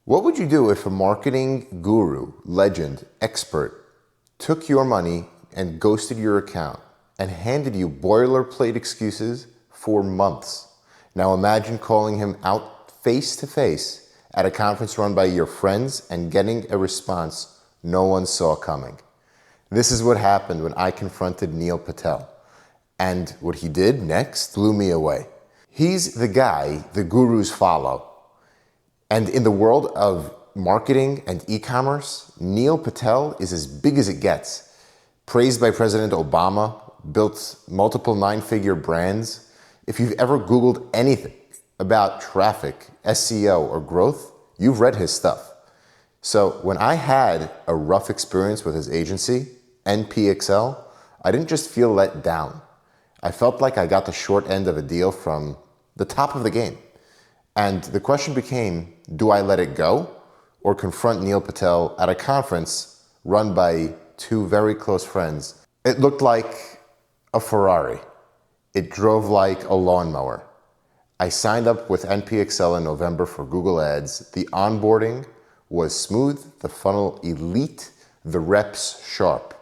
What would you do if a marketing guru, legend, expert took your money and ghosted your account and handed you boilerplate excuses for months? Now imagine calling him out face to face at a conference run by your friends and getting a response no one saw coming. This is what happened when I confronted Neil Patel. And what he did next blew me away. He's the guy the gurus follow. And in the world of marketing and e-commerce, Neil Patel is as big as it gets. Praised by President Obama, built multiple 9-figure brands. If you've ever Googled anything about traffic, SEO, or growth, you've read his stuff. So when I had a rough experience with his agency, NPXL, I didn't just feel let down. I felt like I got the short end of a deal from the top of the game. And the question became, do I let it go or confront Neil Patel at a conference run by two very close friends? It looked like a Ferrari. It drove like a lawnmower. I signed up with NPXL in November for Google Ads. The onboarding was smooth, the funnel elite, the reps sharp.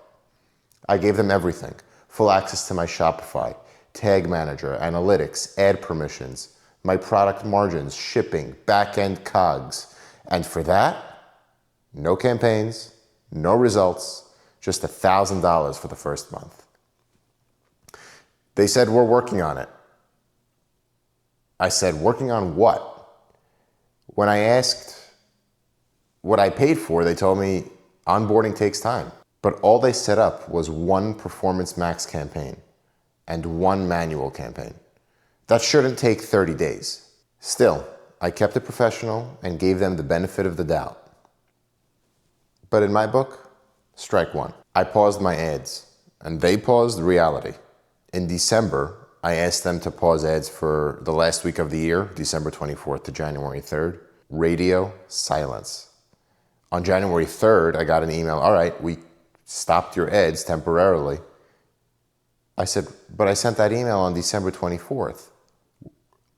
I gave them everything. Full access to my Shopify, tag manager, analytics, ad permissions, my product margins, shipping, back-end COGS. And for that, no campaigns, no results, just $1,000 for the first month. They said, we're working on it. I said, working on what? When I asked what I paid for, they told me onboarding takes time. But all they set up was one Performance Max campaign and one manual campaign. That shouldn't take 30 days. Still, I kept it professional and gave them the benefit of the doubt. But in my book, strike one. I paused my ads, and they paused reality. In December, I asked them to pause ads for the last week of the year, December 24th to January 3rd. Radio, silence. On January 3rd, I got an email, all right, we stopped your ads temporarily. I said, but I sent that email on December 24th.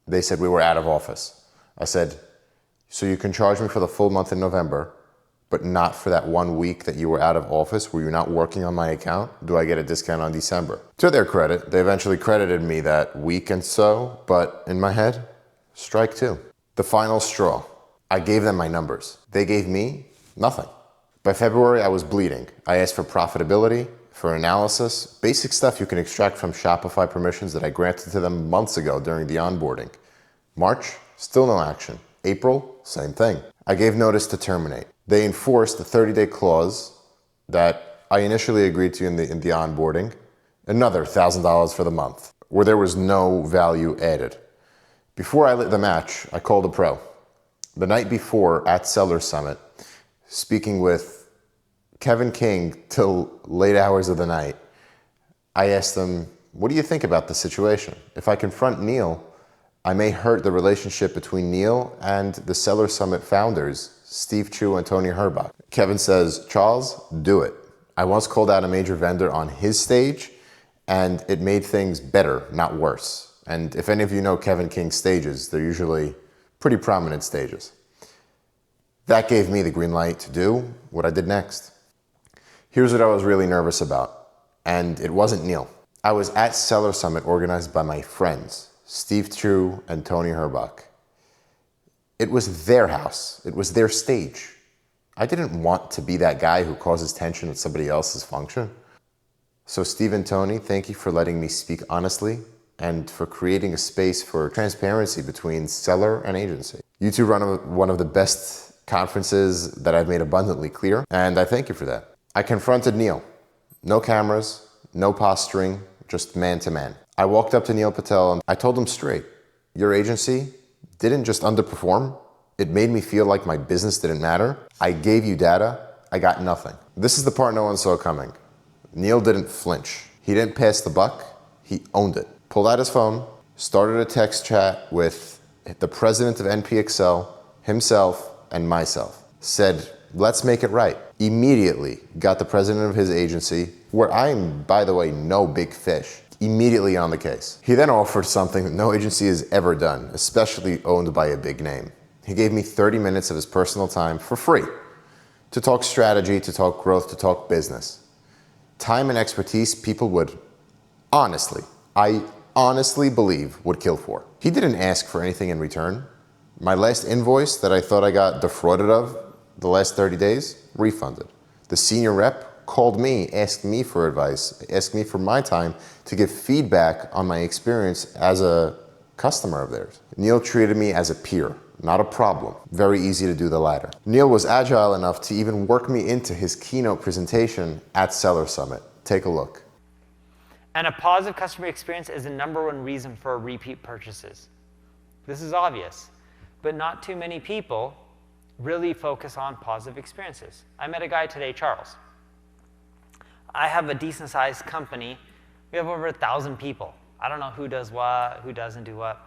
They said we were out of office. I said, so you can charge me for the full month in November, but not for that 1 week that you were out of office? Were you not working on my account? Do I get a discount on December? To their credit, they eventually credited me that week and so, but in my head, strike two. The final straw. I gave them my numbers. They gave me nothing. By February, I was bleeding. I asked for profitability, for analysis, basic stuff you can extract from Shopify permissions that I granted to them months ago during the onboarding. March, still no action. April, same thing. I gave notice to terminate. They enforced the 30-day clause that I initially agreed to in the onboarding, another $1,000 for the month, where there was no value added. Before I lit the match, I called a pro. The night before at Seller Summit, speaking with Kevin King till late hours of the night, I asked them, what do you think about the situation? If I confront Neil, I may hurt the relationship between Neil and the Seller Summit founders, Steve Chu and Tony Herbach. Kevin says, Charles, do it. I once called out a major vendor on his stage, and it made things better, not worse. And if any of you know Kevin King's stages, they're usually pretty prominent stages. That gave me the green light to do what I did next. Here's what I was really nervous about, and it wasn't Neil. I was at Seller Summit organized by my friends, Steve Chu and Tony Herbach. It was their house. It was their stage. I didn't want to be that guy who causes tension at somebody else's function. So Steve and Tony, thank you for letting me speak honestly and for creating a space for transparency between seller and agency. You two run one of the best conferences that I've made abundantly clear, and I thank you for that. I confronted Neil. No cameras, no posturing, just man to man. I walked up to Neil Patel and I told him straight, your agency didn't just underperform, it made me feel like my business didn't matter. I gave you data, I got nothing. This is the part no one saw coming. Neil didn't flinch. He didn't pass the buck, he owned it. Pulled out his phone, started a text chat with the president of NPXL, himself, and myself. Said, let's make it right. Immediately got the president of his agency, where I am, by the way, no big fish, immediately on the case. He then offered something that no agency has ever done, especially owned by a big name. He gave me 30 minutes of his personal time for free to talk strategy, to talk growth, to talk business. Time and expertise people would I honestly believe would kill for. He didn't ask for anything in return. My last invoice that I thought I got defrauded of the last 30 days, refunded. The senior rep called me, asked me for advice, asked me for my time to give feedback on my experience as a customer of theirs. Neil treated me as a peer, not a problem. Very easy to do the latter. Neil was agile enough to even work me into his keynote presentation at Seller Summit. Take a look. And a positive customer experience is the #1 reason for repeat purchases. This is obvious, but not too many people really focus on positive experiences. I met a guy today, Charles. I have a decent sized company. We have over 1,000 people. I don't know who does what, who doesn't do what.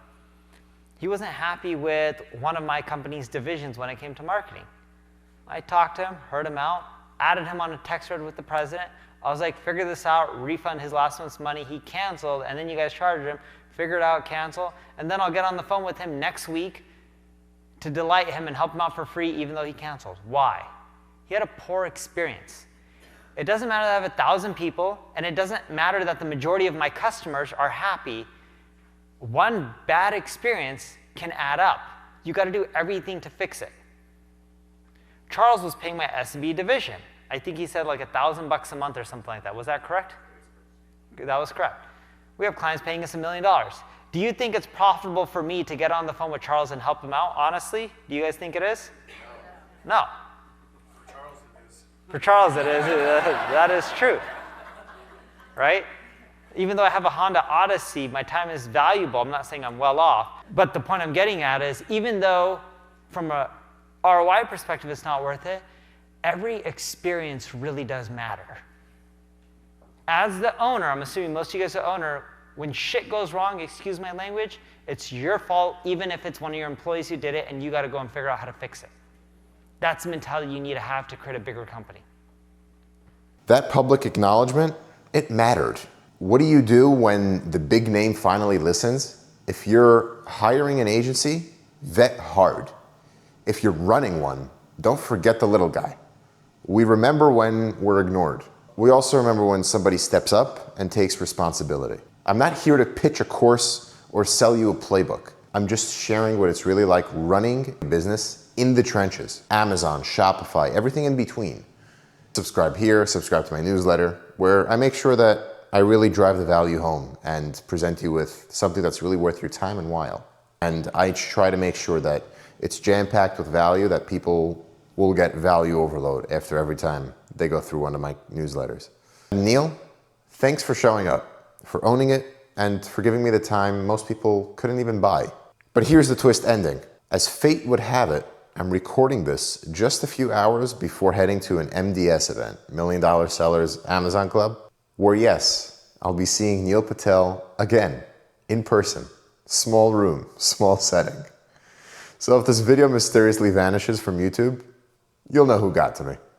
He wasn't happy with one of my company's divisions when it came to marketing. I talked to him, heard him out, added him on a text thread with the president. I was like, figure this out, refund his last month's money. He canceled, and then you guys charged him. Figure it out, cancel, and then I'll get on the phone with him next week to delight him and help him out for free even though he canceled. Why? He had a poor experience. It doesn't matter that I have 1,000 people, and it doesn't matter that the majority of my customers are happy. One bad experience can add up. You got to do everything to fix it. Charles was paying my SMB division. I think he said like $1,000 a month or something like that. Was that correct? That was correct. We have clients paying us $1 million. Do you think it's profitable for me to get on the phone with Charles and help him out? Honestly, do you guys think it is? No. For Charles it is. That is true. Right? Even though I have a Honda Odyssey, my time is valuable. I'm not saying I'm well off. But the point I'm getting at is even though from a ROI perspective it's not worth it, every experience really does matter. As the owner, I'm assuming most of you guys are the owner, when shit goes wrong, excuse my language, it's your fault even if it's one of your employees who did it and you got to go and figure out how to fix it. That's the mentality you need to have to create a bigger company. That public acknowledgement, it mattered. What do you do when the big name finally listens? If you're hiring an agency, vet hard. If you're running one, don't forget the little guy. We remember when we're ignored. We also remember when somebody steps up and takes responsibility. I'm not here to pitch a course or sell you a playbook. I'm just sharing what it's really like running a business in the trenches. Amazon, Shopify, everything in between. Subscribe here, subscribe to my newsletter, where I make sure that I really drive the value home and present you with something that's really worth your time and while. And I try to make sure that it's jam-packed with value, that people will get value overload after every time they go through one of my newsletters. And Neil, thanks for showing up, for owning it, and for giving me the time most people couldn't even buy. But here's the twist ending. As fate would have it, I'm recording this just a few hours before heading to an MDS event, $1 Million Sellers Amazon Club, where yes, I'll be seeing Neil Patel again, in person, small room, small setting. So if this video mysteriously vanishes from YouTube, you'll know who got to me.